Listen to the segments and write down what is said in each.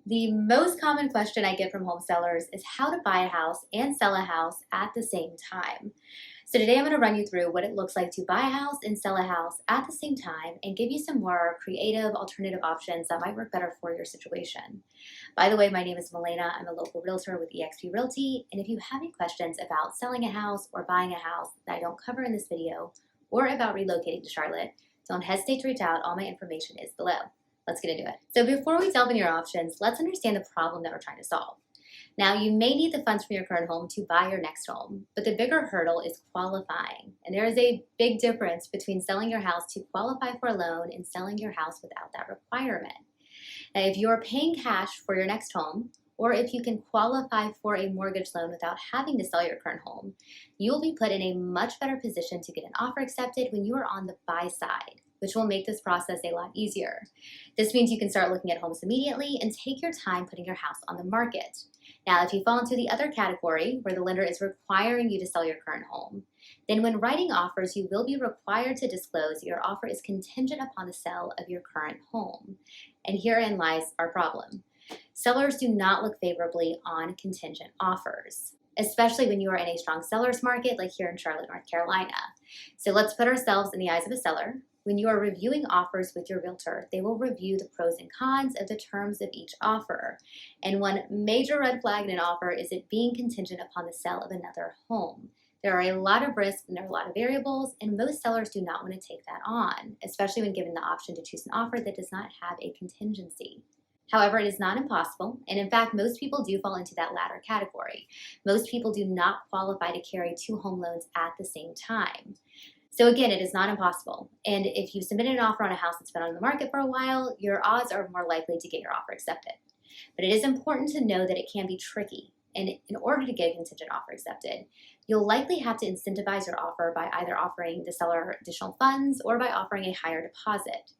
The most common question I get from home sellers is how to buy a house and sell a house at the same time. So today I'm going to run you through what it looks like to buy a house and sell a house at the same time and give you some more creative alternative options that might work better for your situation. By the way, my name is Milena. I'm a local realtor with eXp Realty, and if you have any questions about selling a house or buying a house that I don't cover in this video or about relocating to Charlotte, don't hesitate to reach out. All my information is below. Let's get into it. So before we delve into your options, let's understand the problem that we're trying to solve. Now, you may need the funds from your current home to buy your next home, but the bigger hurdle is qualifying. And there is a big difference between selling your house to qualify for a loan and selling your house without that requirement. Now, if you're paying cash for your next home, or if you can qualify for a mortgage loan without having to sell your current home, you will be put in a much better position to get an offer accepted when you are on the buy side, which will make this process a lot easier. This means you can start looking at homes immediately and take your time putting your house on the market. Now, if you fall into the other category where the lender is requiring you to sell your current home, then when writing offers, you will be required to disclose your offer is contingent upon the sale of your current home. And herein lies our problem. Sellers do not look favorably on contingent offers, especially when you are in a strong seller's market like here in Charlotte, North Carolina. So let's put ourselves in the eyes of a seller. When you are reviewing offers with your realtor, they will review the pros and cons of the terms of each offer. And one major red flag in an offer is it being contingent upon the sale of another home. There are a lot of risks and there are a lot of variables, and most sellers do not want to take that on, especially when given the option to choose an offer that does not have a contingency. However, it is not impossible, and in fact, most people do fall into that latter category. Most people do not qualify to carry two home loans at the same time. So again, it is not impossible, and if you submitted an offer on a house that's been on the market for a while, your odds are more likely to get your offer accepted. But it is important to know that it can be tricky, and in order to get a contingent offer accepted, you'll likely have to incentivize your offer by either offering the seller additional funds or by offering a higher deposit.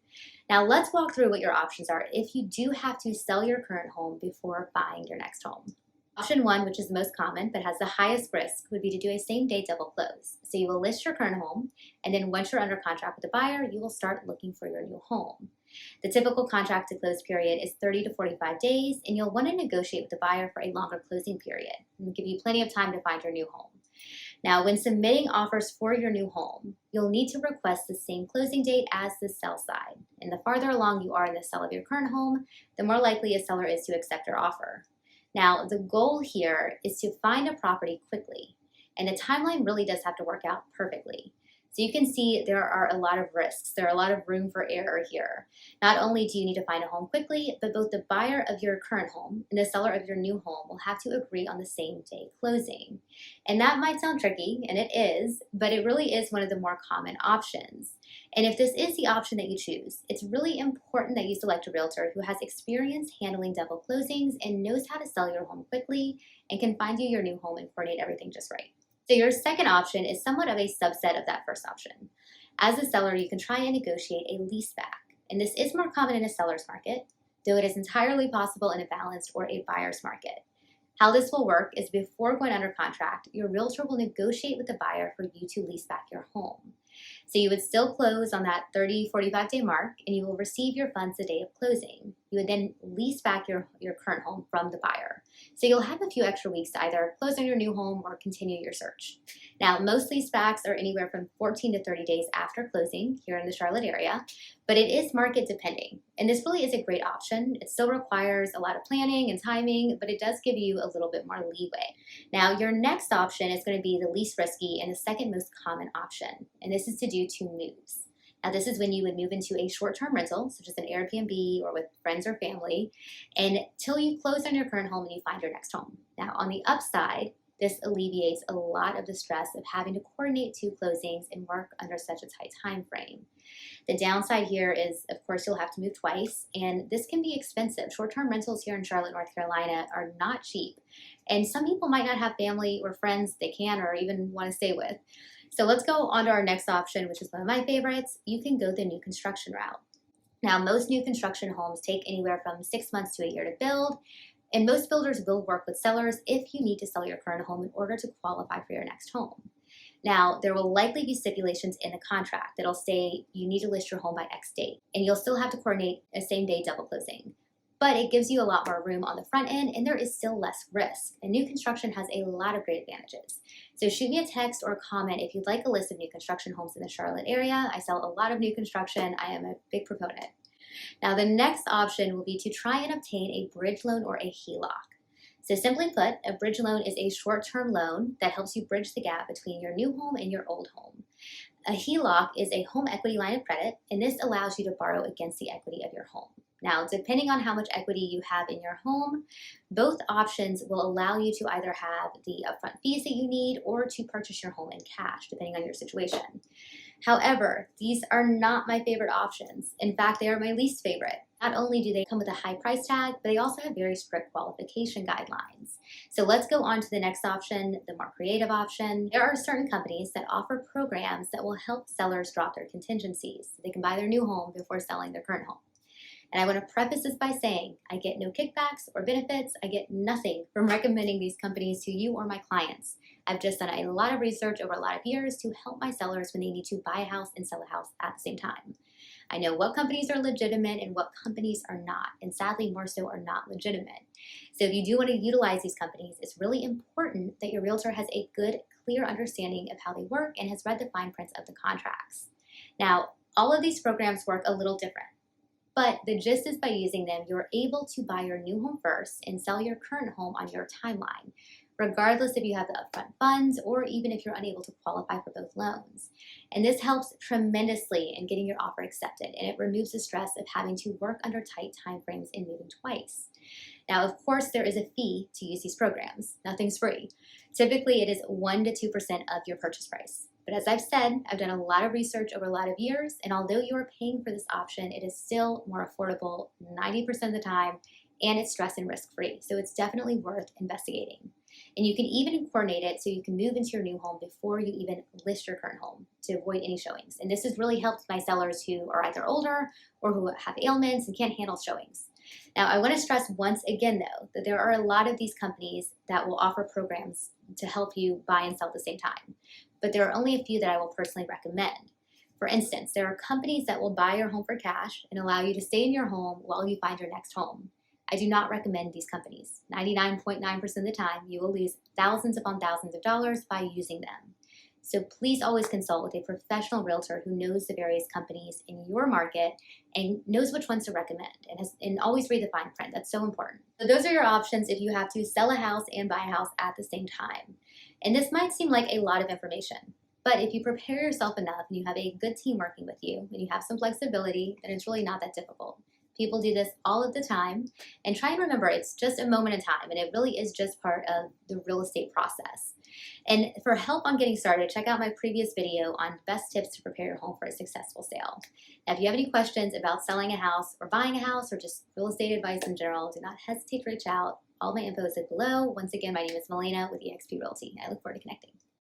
Now let's walk through what your options are if you do have to sell your current home before buying your next home. Option one, which is the most common but has the highest risk, would be to do a same-day double close. So you will list your current home, and then once you're under contract with the buyer, you will start looking for your new home. The typical contract to close period is 30 to 45 days, and you'll want to negotiate with the buyer for a longer closing period and give you plenty of time to find your new home. Now, when submitting offers for your new home, you'll need to request the same closing date as the sell side. And the farther along you are in the sale of your current home, the more likely a seller is to accept your offer. Now, the goal here is to find a property quickly, and the timeline really does have to work out perfectly. So you can see there are a lot of risks. There are a lot of room for error here. Not only do you need to find a home quickly, but both the buyer of your current home and the seller of your new home will have to agree on the same day closing. And that might sound tricky, and it is, but it really is one of the more common options. And if this is the option that you choose, it's really important that you select a realtor who has experience handling double closings and knows how to sell your home quickly and can find you your new home and coordinate everything just right. So your second option is somewhat of a subset of that first option. As a seller, you can try and negotiate a leaseback. And this is more common in a seller's market, though it is entirely possible in a balanced or a buyer's market. How this will work is before going under contract, your realtor will negotiate with the buyer for you to lease back your home. So you would still close on that 30, 45-day mark, and you will receive your funds the day of closing. You would then lease back your current home from the buyer. So you'll have a few extra weeks to either close on your new home or continue your search. Now, most lease backs are anywhere from 14 to 30 days after closing here in the Charlotte area, but it is market depending. And this really is a great option. It still requires a lot of planning and timing, but it does give you a little bit more leeway. Now, your next option is going to be the least risky and the second most common option, and this is to do two moves. Now, this is when you would move into a short-term rental, such as an Airbnb or with friends or family, until you close on your current home and you find your next home. Now, on the upside, this alleviates a lot of the stress of having to coordinate two closings and work under such a tight time frame. The downside here is, of course, you'll have to move twice, and this can be expensive. Short-term rentals here in Charlotte, North Carolina are not cheap, and some people might not have family or friends they can or even want to stay with. So let's go on to our next option, which is one of my favorites. You can go the new construction route. Now, most new construction homes take anywhere from 6 months to a year to build, and most builders will work with sellers if you need to sell your current home in order to qualify for your next home. Now, there will likely be stipulations in the contract that'll say you need to list your home by X date, and you'll still have to coordinate a same-day double closing. but it gives you a lot more room on the front end and there is still less risk. And new construction has a lot of great advantages. So shoot me a text or a comment if you'd like a list of new construction homes in the Charlotte area. I sell a lot of new construction. I am a big proponent. Now the next option will be to try and obtain a bridge loan or a HELOC. So simply put, a bridge loan is a short-term loan that helps you bridge the gap between your new home and your old home. A HELOC is a home equity line of credit, and this allows you to borrow against the equity of your home. Now, depending on how much equity you have in your home, both options will allow you to either have the upfront fees that you need or to purchase your home in cash, depending on your situation. However, these are not my favorite options. In fact, they are my least favorite. Not only do they come with a high price tag, but they also have very strict qualification guidelines. So let's go on to the next option, the more creative option. There are certain companies that offer programs that will help sellers drop their contingencies so they can buy their new home before selling their current home. And I want to preface this by saying I get no kickbacks or benefits. I get nothing from recommending these companies to you or my clients. I've just done a lot of research over a lot of years to help my sellers when they need to buy a house and sell a house at the same time. I know what companies are legitimate and what companies are not, and sadly more so are not legitimate. So if you do want to utilize these companies, it's really important that your realtor has a good, clear understanding of how they work and has read the fine prints of the contracts. Now, all of these programs work a little different. But the gist is by using them, you're able to buy your new home first and sell your current home on your timeline, regardless if you have the upfront funds or even if you're unable to qualify for both loans. And this helps tremendously in getting your offer accepted, and it removes the stress of having to work under tight timeframes and moving twice. Now, of course, there is a fee to use these programs. Nothing's free. Typically, it is 1 to 2% of your purchase price. But as I've said, I've done a lot of research over a lot of years, and although you are paying for this option, it is still more affordable 90% of the time, and it's stress and risk-free. So it's definitely worth investigating. And you can even coordinate it so you can move into your new home before you even list your current home to avoid any showings. And this has really helped my sellers who are either older or who have ailments and can't handle showings. Now, I want to stress once again, though, that there are a lot of these companies that will offer programs to help you buy and sell at the same time. But there are only a few that I will personally recommend. For instance, there are companies that will buy your home for cash and allow you to stay in your home while you find your next home. I do not recommend these companies. 99.9% of the time, you will lose thousands upon thousands of dollars by using them. So please always consult with a professional realtor who knows the various companies in your market and knows which ones to recommend, and always read the fine print. That's so important. So those are your options if you have to sell a house and buy a house at the same time. And this might seem like a lot of information, but if you prepare yourself enough and you have a good team working with you and you have some flexibility, then it's really not that difficult. People do this all of the time, and try and remember it's just a moment in time, and it really is just part of the real estate process. And for help on getting started, check out my previous video on best tips to prepare your home for a successful sale. Now, if you have any questions about selling a house or buying a house or just real estate advice in general, do not hesitate to reach out. All my info is below. Once again, my name is Melena with eXp Realty. I look forward to connecting.